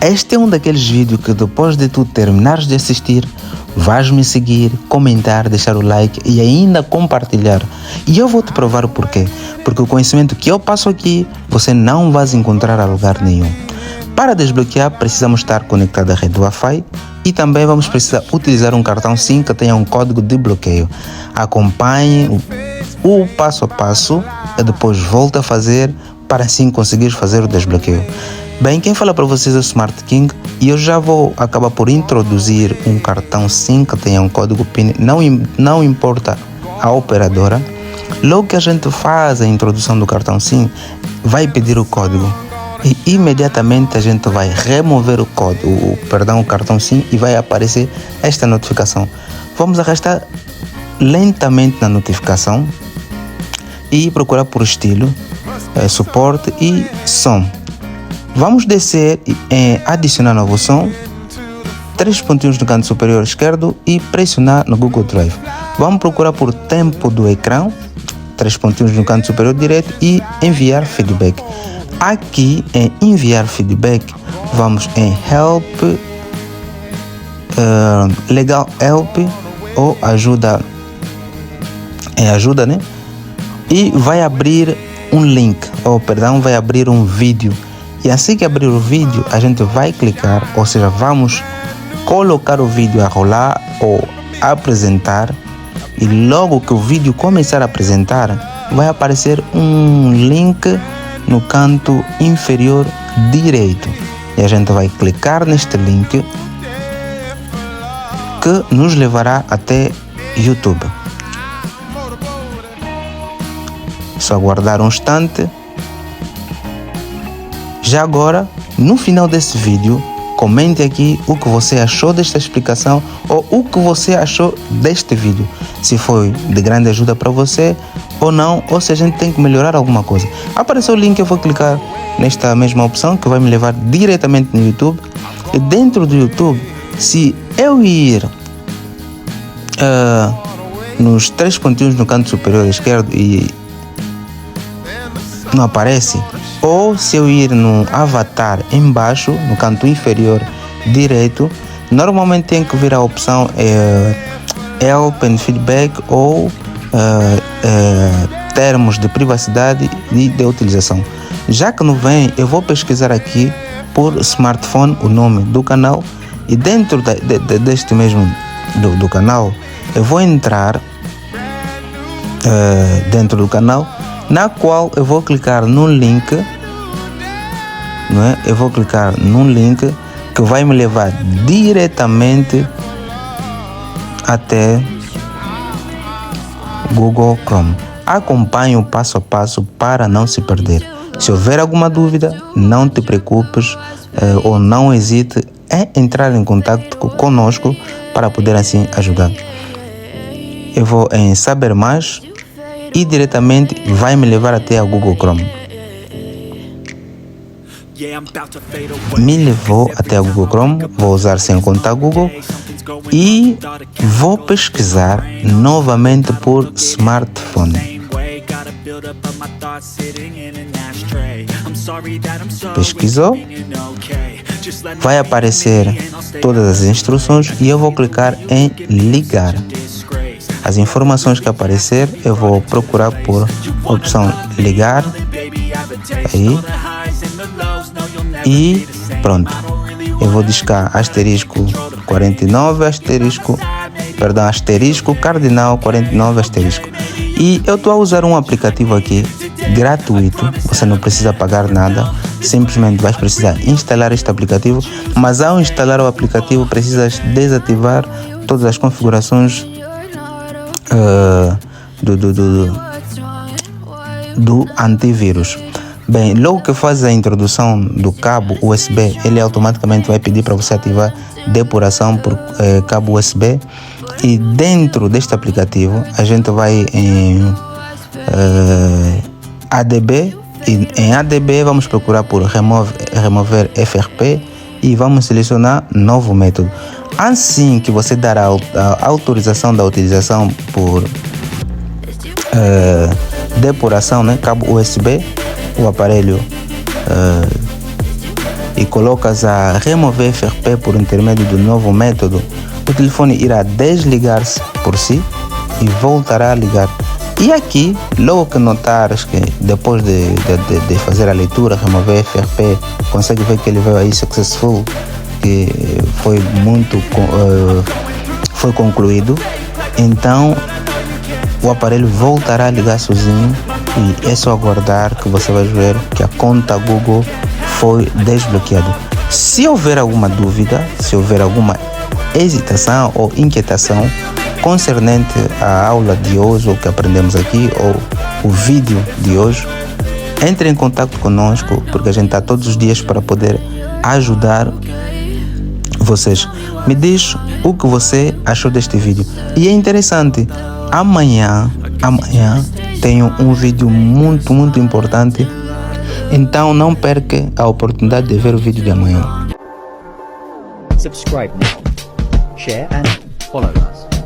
Este é um daqueles vídeos que depois de tu terminares de assistir, vais me seguir, comentar, deixar o like e ainda compartilhar. E eu vou te provar o porquê. Porque o conhecimento que eu passo aqui, você não vai encontrar a lugar nenhum. Para desbloquear, precisamos estar conectado à rede Wi-Fi e também vamos precisar utilizar um cartão SIM que tenha um código de bloqueio. Acompanhe o passo a passo e depois volte a fazer para assim conseguir fazer o desbloqueio. Bem, quem fala para vocês é o Smart King e eu já vou acabar por introduzir um cartão SIM que tenha um código PIN, não importa a operadora. Logo que a gente faz a introdução do cartão SIM, vai pedir o código e imediatamente a gente vai remover o cartão SIM e vai aparecer esta notificação. Vamos arrastar lentamente na notificação e procurar por estilo, suporte e som. Vamos descer em adicionar novo som, 3 pontinhos no canto superior esquerdo e pressionar no Google Drive. Vamos procurar por tempo do ecrã, 3 pontinhos no canto superior direito e enviar feedback. Aqui em enviar feedback, vamos em Help, Legal Help ou ajuda, né? E vai abrir um link, vai abrir um vídeo. E assim que abrir o vídeo, a gente vai clicar, ou seja, vamos colocar o vídeo a rolar ou apresentar. E logo que o vídeo começar a apresentar, vai aparecer um link no canto inferior direito. E a gente vai clicar neste link que nos levará até YouTube. Só aguardar um instante. Já agora, no final desse vídeo, comente aqui o que você achou desta explicação ou o que você achou deste vídeo. Se foi de grande ajuda para você ou não, ou se a gente tem que melhorar alguma coisa. Apareceu o link, eu vou clicar nesta mesma opção que vai me levar diretamente no YouTube. E dentro do YouTube, se eu ir nos 3 pontinhos no canto superior esquerdo e não aparece, ou se eu ir no avatar embaixo, no canto inferior direito, normalmente tem que vir a opção Help and Feedback ou termos de privacidade e de utilização. Já que não vem, eu vou pesquisar aqui por smartphone o nome do canal e dentro deste mesmo do canal, eu vou entrar dentro do canal, na qual eu vou clicar no link, não é? Eu vou clicar num link que vai me levar diretamente até Google Chrome. Acompanhe o passo a passo para não se perder. Se houver alguma dúvida, não te preocupes ou não hesite em entrar em contato conosco para poder assim ajudar. Eu vou em saber mais e diretamente vai me levar até a Google Chrome. Me levou até a Google Chrome, vou usar sem conta Google e vou pesquisar novamente por smartphone. Pesquisou, vai aparecer todas as instruções e eu vou clicar em ligar. As informações que aparecer, eu vou procurar por opção ligar, aí, e pronto. Eu vou discar asterisco 49, asterisco cardinal 49 asterisco. E eu estou a usar um aplicativo aqui, gratuito, você não precisa pagar nada, simplesmente vai precisar instalar este aplicativo, mas ao instalar o aplicativo precisas desativar todas as configurações do antivírus. Bem, logo que faz a introdução do cabo USB, ele automaticamente vai pedir para você ativar depuração por cabo USB. E dentro deste aplicativo, a gente vai em ADB. E em ADB vamos procurar por remover FRP e vamos selecionar novo método. Assim que você dar a autorização da utilização por depuração, né, cabo USB, o aparelho e colocas a remover FRP por intermédio do novo método, o telefone irá desligar-se por si e voltará a ligar. E aqui, logo que notares que depois de fazer a leitura, remover FRP, consegue ver que ele veio aí successful, que foi foi concluído, então o aparelho voltará a ligar sozinho e é só aguardar que você vai ver que a conta Google foi desbloqueada. Se houver alguma dúvida, se houver alguma hesitação ou inquietação concernente à aula de hoje, ou que aprendemos aqui, ou o vídeo de hoje, entre em contato conosco, porque a gente está todos os dias para poder ajudar vocês. Me diz o que você achou deste vídeo. E é interessante, amanhã tenho um vídeo muito importante, então não perca a oportunidade de ver o vídeo de amanhã. Subscribe now, share and follow us.